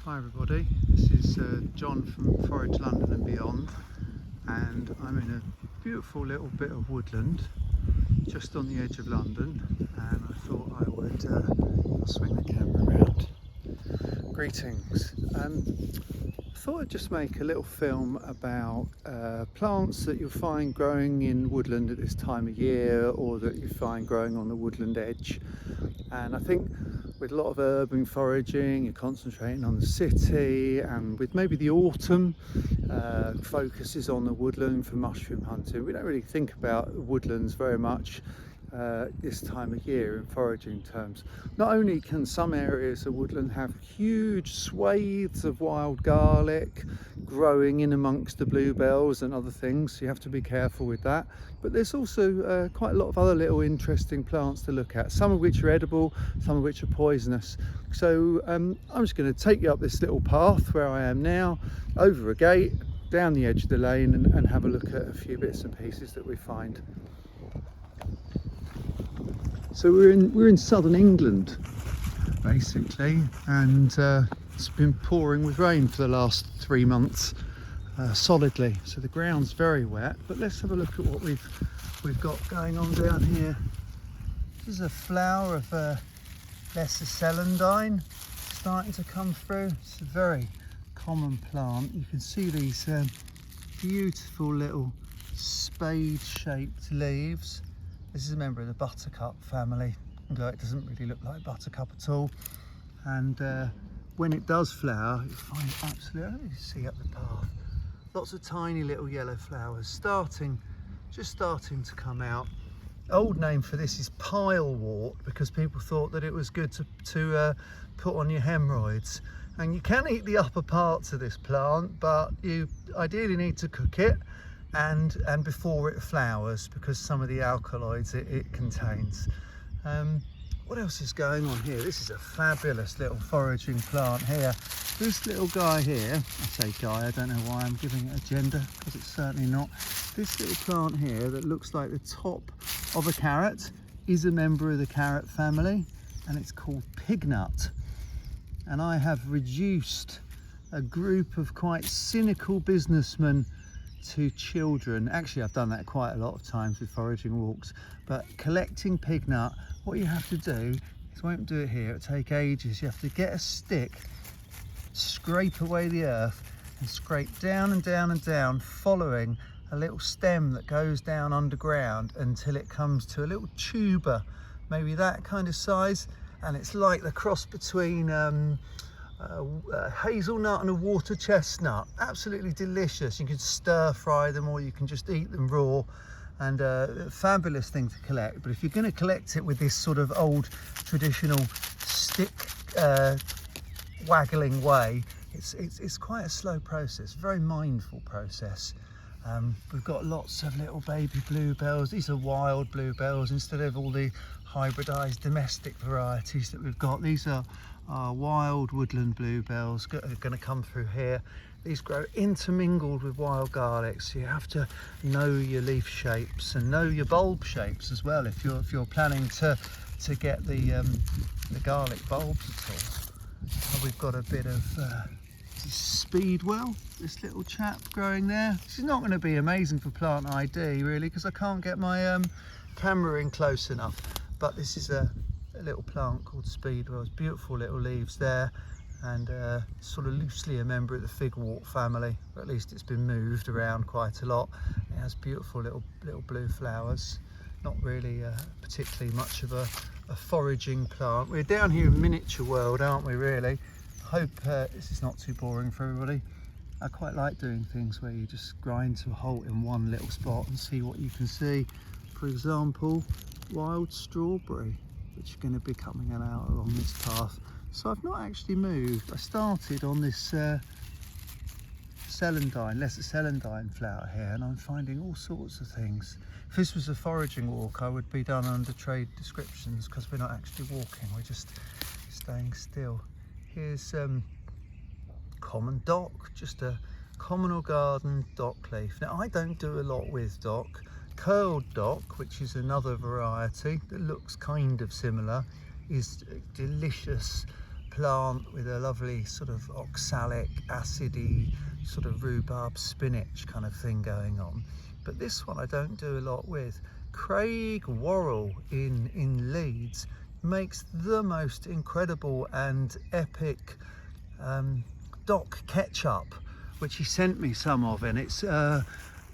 Hi everybody, this is John from Forage London and beyond, and I'm in a beautiful little bit of woodland just on the edge of London, and I thought I would swing the camera around. Greetings. I thought I'd just make a little film about plants that you'll find growing in woodland at this time of year, or that you find growing on the woodland edge. And I think with a lot of urban foraging, you're concentrating on the city, and with maybe the autumn focuses on the woodland for mushroom hunting. We don't really think about woodlands very much this time of year in foraging terms. Not only can some areas of woodland have huge swathes of wild garlic growing in amongst the bluebells and other things, so you have to be careful with that, but there's also quite a lot of other little interesting plants to look at, some of which are edible, some of which are poisonous. So I'm just going to take you up this little path where I am now, over a gate, down the edge of the lane, and have a look at a few bits and pieces that we find. So we're in southern England basically, and it's been pouring with rain for the last 3 months solidly, so the ground's very wet. But let's have a look at what we've got going on down here. This is a flower of lesser celandine starting to come through. It's a very common plant. You can see these beautiful little spade-shaped leaves. This is a member of the buttercup family, although it doesn't really look like buttercup at all. And when it does flower, you find absolutely, let me see up the path, lots of tiny little yellow flowers just starting to come out. Old name for this is pilewort, because people thought that it was good to put on your hemorrhoids. And you can eat the upper parts of this plant, but you ideally need to cook it and before it flowers, because some of the alkaloids it contains. What else is going on here? This is a fabulous little foraging plant here. This little guy here, I say guy, I don't know why I'm giving it a gender, because it's certainly not. This little plant here that looks like the top of a carrot is a member of the carrot family, and it's called pignut. And I have reduced a group of quite cynical businessmen to children. Actually, I've done that quite a lot of times with foraging walks, but collecting pignut, what you have to do is, won't do it here, it'll take ages. You have to get a stick, scrape away the earth, and scrape down and down and down, following a little stem that goes down underground until it comes to a little tuber, maybe that kind of size. And it's like the cross between a hazelnut and a water chestnut. Absolutely delicious. You can stir fry them, or you can just eat them raw, and a fabulous thing to collect. But if you're going to collect it with this sort of old traditional stick waggling way, it's quite a slow process, very mindful process. We've got lots of little baby bluebells. These are wild bluebells instead of all the hybridized domestic varieties that we've got. These are wild woodland bluebells are going to come through here. These grow intermingled with wild garlic, so you have to know your leaf shapes and know your bulb shapes as well if you're planning to get the garlic bulbs at all. And we've got a bit of speedwell, this little chap growing there. This is not going to be amazing for plant ID really, because I can't get my camera in close enough, but this is a little plant called speedwell. Beautiful little leaves there, and sort of loosely a member of the figwort family, or at least it's been moved around quite a lot. It has beautiful little blue flowers. Not really particularly much of a foraging plant. We're down here in miniature world, aren't we really? I hope this is not too boring for everybody. I quite like doing things where you just grind to a halt in one little spot and see what you can see. For example, wild strawberry, which are going to be coming out along this path. So I've not actually moved. I started on this celandine, lesser celandine flower here, and I'm finding all sorts of things. If this was a foraging walk, I would be done under trade descriptions, because we're not actually walking, we're just staying still. Here's common dock, just a common or garden dock leaf. Now, I don't do a lot with dock. Curled dock, which is another variety that looks kind of similar, is a delicious plant with a lovely sort of oxalic, acidy, sort of rhubarb spinach kind of thing going on. But this one I don't do a lot with. Craig Worrell in Leeds makes the most incredible and epic dock ketchup, which he sent me some of, and it's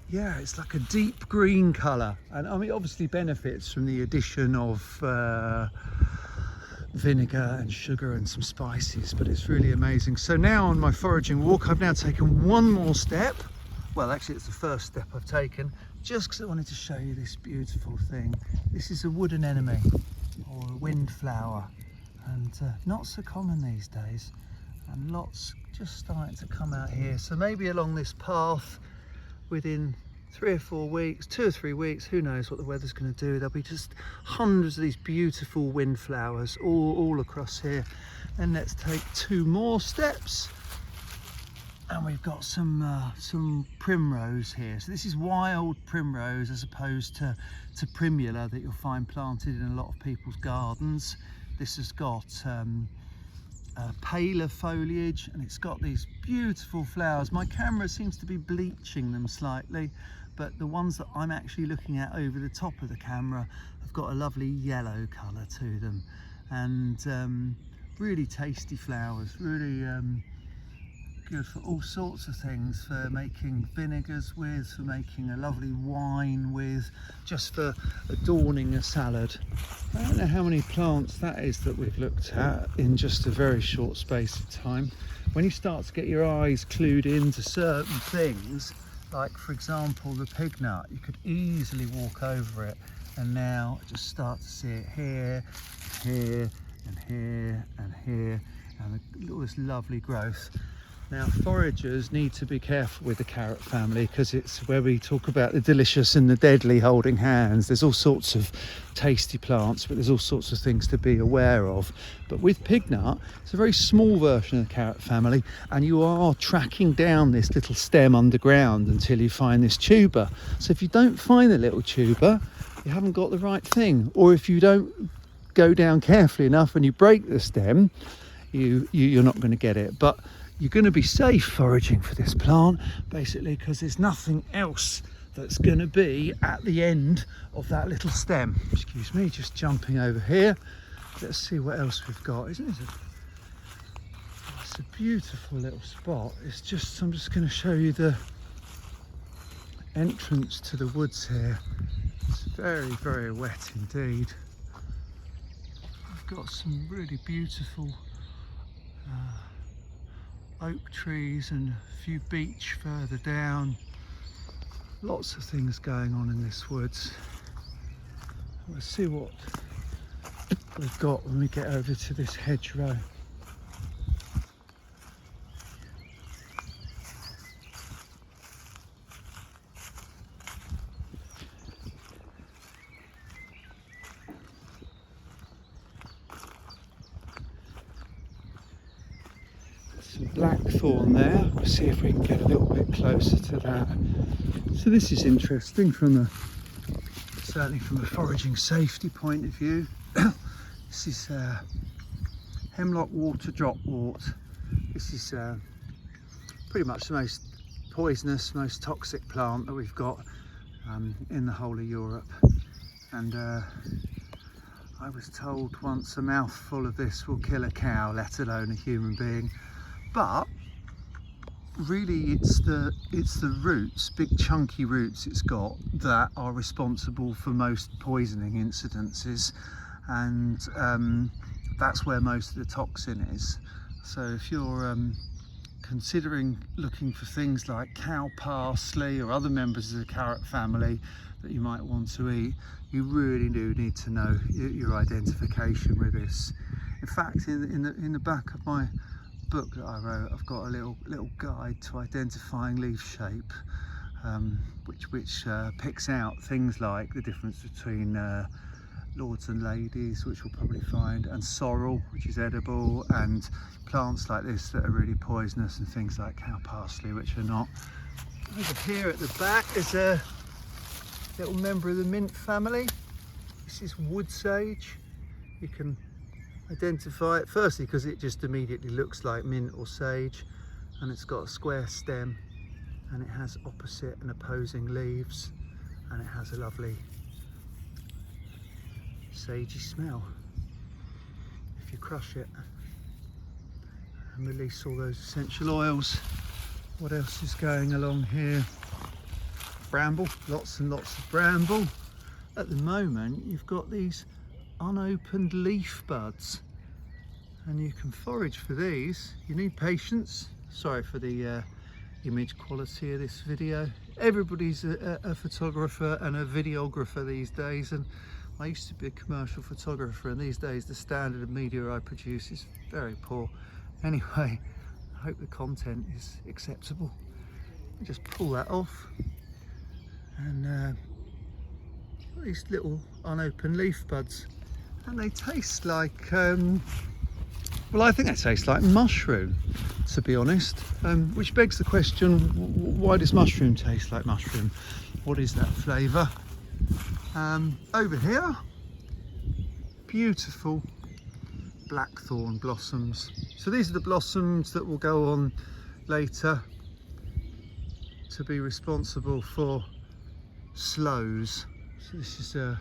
yeah, it's like a deep green colour, and I mean obviously benefits from the addition of vinegar and sugar and some spices, but it's really amazing. So now on my foraging walk, I've now taken one more step. Well, actually it's the first step I've taken, just because I wanted to show you this beautiful thing. This is a wood anemone, or a windflower, and not so common these days, and lots just starting to come out here. So maybe along this path within 3 or 4 weeks, 2 or 3 weeks, who knows what the weather's going to do, there'll be just hundreds of these beautiful windflowers all across here. And let's take 2 more steps, and we've got some primrose here. So this is wild primrose as opposed to primula that you'll find planted in a lot of people's gardens. This has got paler foliage, and it's got these beautiful flowers. My camera seems to be bleaching them slightly, but the ones that I'm actually looking at over the top of the camera have got a lovely yellow colour to them, and really tasty flowers, really good for all sorts of things, for making vinegars with, for making a lovely wine with, just for adorning a salad. I don't know how many plants that is that we've looked at in just a very short space of time. When you start to get your eyes clued into certain things, like for example the pignut, you could easily walk over it, and now I just start to see it here, here and here and here, and all this lovely growth. Now foragers need to be careful with the carrot family, because it's where we talk about the delicious and the deadly holding hands. There's all sorts of tasty plants, but there's all sorts of things to be aware of. But with pignut, it's a very small version of the carrot family, and you are tracking down this little stem underground until you find this tuber. So if you don't find the little tuber, you haven't got the right thing. Or if you don't go down carefully enough and you break the stem, you're not going to get it. But you're going to be safe foraging for this plant, basically, because there's nothing else that's going to be at the end of that little stem. Excuse me, just jumping over here. Let's see what else we've got. Isn't it? It's a beautiful little spot. It's just, I'm just going to show you the entrance to the woods here. It's very, very wet indeed. We've got some really beautiful oak trees and a few beech further down. Lots of things going on in this woods. We'll see what we've got when we get over to this hedgerow. Some blackthorn there. We'll see if we can get a little bit closer to that. So this is interesting certainly from a foraging safety point of view. This is hemlock water dropwort. This is pretty much the most poisonous, most toxic plant that we've got in the whole of Europe. And I was told once a mouthful of this will kill a cow, let alone a human being. But really it's the roots, big chunky roots it's got, that are responsible for most poisoning incidences, and that's where most of the toxin is. So if you're considering looking for things like cow parsley or other members of the carrot family that you might want to eat, you really do need to know your identification with this. In fact, in the back of my book that I wrote, I've got a little guide to identifying leaf shape, which picks out things like the difference between lords and ladies, which we'll probably find, and sorrel, which is edible, and plants like this that are really poisonous, and things like cow parsley, which are not. Over here at the back is a little member of the mint family. This is wood sage. You can identify it. Firstly, because it just immediately looks like mint or sage, and it's got a square stem, and it has opposite and opposing leaves, and it has a lovely sagey smell if you crush it and release all those essential oils. What else is going along here? Bramble, lots and lots of bramble. At the moment you've got these unopened leaf buds, and you can forage for these. You need patience. Sorry for the image quality of this video. Everybody's a photographer and a videographer these days, and I used to be a commercial photographer, and these days the standard of media I produce is very poor. Anyway, I hope the content is acceptable. Just pull that off, and these little unopened leaf buds, and they taste like well, I think they taste like mushroom, to be honest, which begs the question, why does mushroom taste like mushroom? What is that flavour? Over here, beautiful blackthorn blossoms. So these are the blossoms that will go on later to be responsible for sloes. So this is a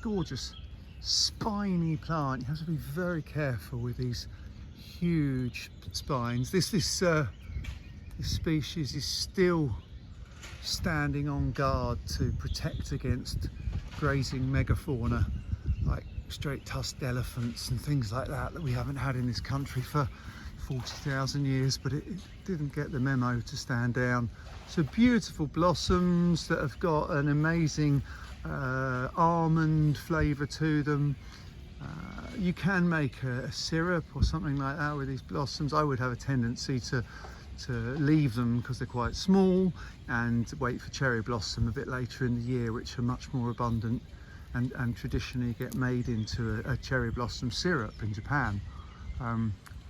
gorgeous spiny plant. You have to be very careful with these huge spines. This species is still standing on guard to protect against grazing megafauna like straight-tusked elephants and things like that we haven't had in this country for 40,000 years, but it didn't get the memo to stand down. So beautiful blossoms that have got an amazing almond flavour to them. You can make a syrup or something like that with these blossoms. I would have a tendency to leave them because they're quite small and wait for cherry blossom a bit later in the year, which are much more abundant and traditionally get made into a cherry blossom syrup in Japan.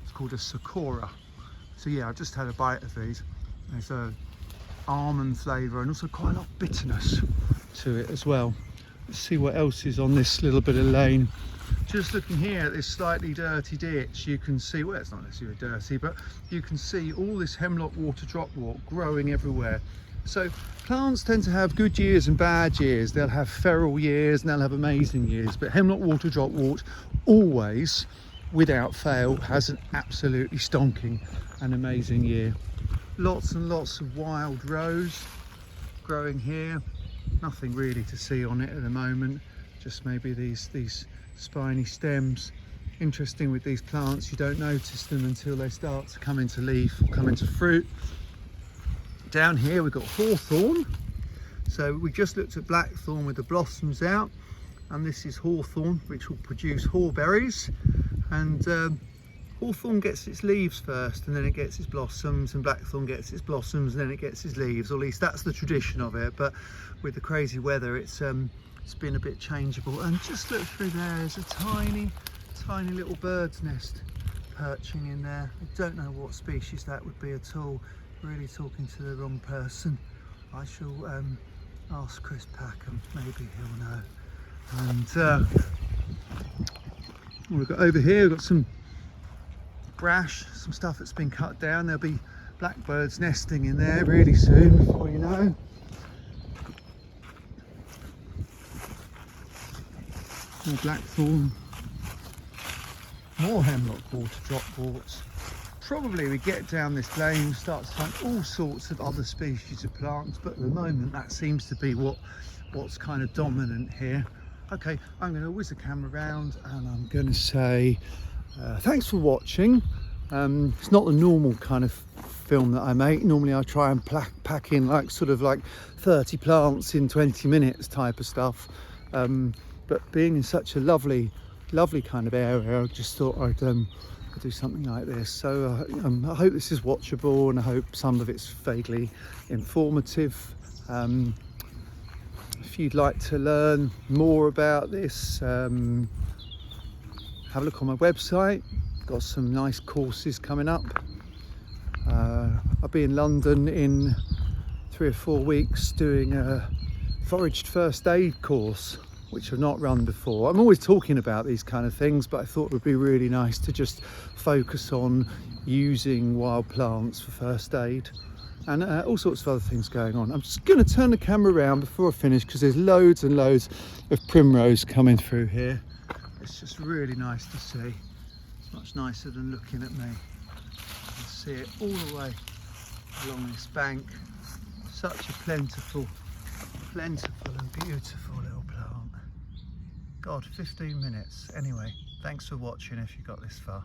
It's called a sakura. So yeah, I've just had a bite of these. There's a almond flavour and also quite a lot of bitterness to it as well. Let's see what else is on this little bit of lane. Just looking here at this slightly dirty ditch, you can see, well, it's not necessarily dirty, but you can see all this hemlock water dropwort growing everywhere. So plants tend to have good years and bad years. They'll have feral years and they'll have amazing years, but hemlock water dropwort always, without fail, has an absolutely stonking and amazing year. Lots and lots of wild rose growing here. Nothing really to see on it at the moment, just maybe these spiny stems. Interesting with these plants, you don't notice them until they start to come into leaf or come into fruit. Down here we've got hawthorn. So we just looked at blackthorn with the blossoms out, and this is hawthorn, which will produce hawberries. And hawthorn gets its leaves first, and then it gets its blossoms, and blackthorn gets its blossoms, and then it gets its leaves, or at least that's the tradition of it. But with the crazy weather, it's been a bit changeable. And just look through there, there's a tiny little bird's nest perching in there. I don't know what species that would be at all. Really talking to the wrong person. I shall ask Chris Packham, maybe he'll know. And we've got over here, we've got some brash, some stuff that's been cut down. There'll be blackbirds nesting in there really soon, before you know. More blackthorn, more hemlock water dropworts. Probably we get down this lane, start to find all sorts of other species of plants, but at the moment that seems to be what's kind of dominant here. Okay, I'm going to whiz the camera around and I'm going to say thanks for watching. It's not the normal kind of film that I make. Normally I try and pack in like 30 plants in 20 minutes type of stuff. But being in such a lovely kind of area, I just thought I'd do something like this. So I hope this is watchable, and I hope some of it's vaguely informative. If you'd like to learn more about this, have a look on my website. Got some nice courses coming up. I'll be in London in 3 or 4 weeks doing a foraged first aid course. which I've not run before. I'm always talking about these kind of things, but I thought it would be really nice to just focus on using wild plants for first aid and all sorts of other things going on. I'm just going to turn the camera around before I finish because there's loads and loads of primrose coming through here. It's just really nice to see. It's much nicer than looking at me. You can see it all the way along this bank. Such a plentiful and beautiful little plant. God, 15 minutes. Anyway, thanks for watching if you got this far.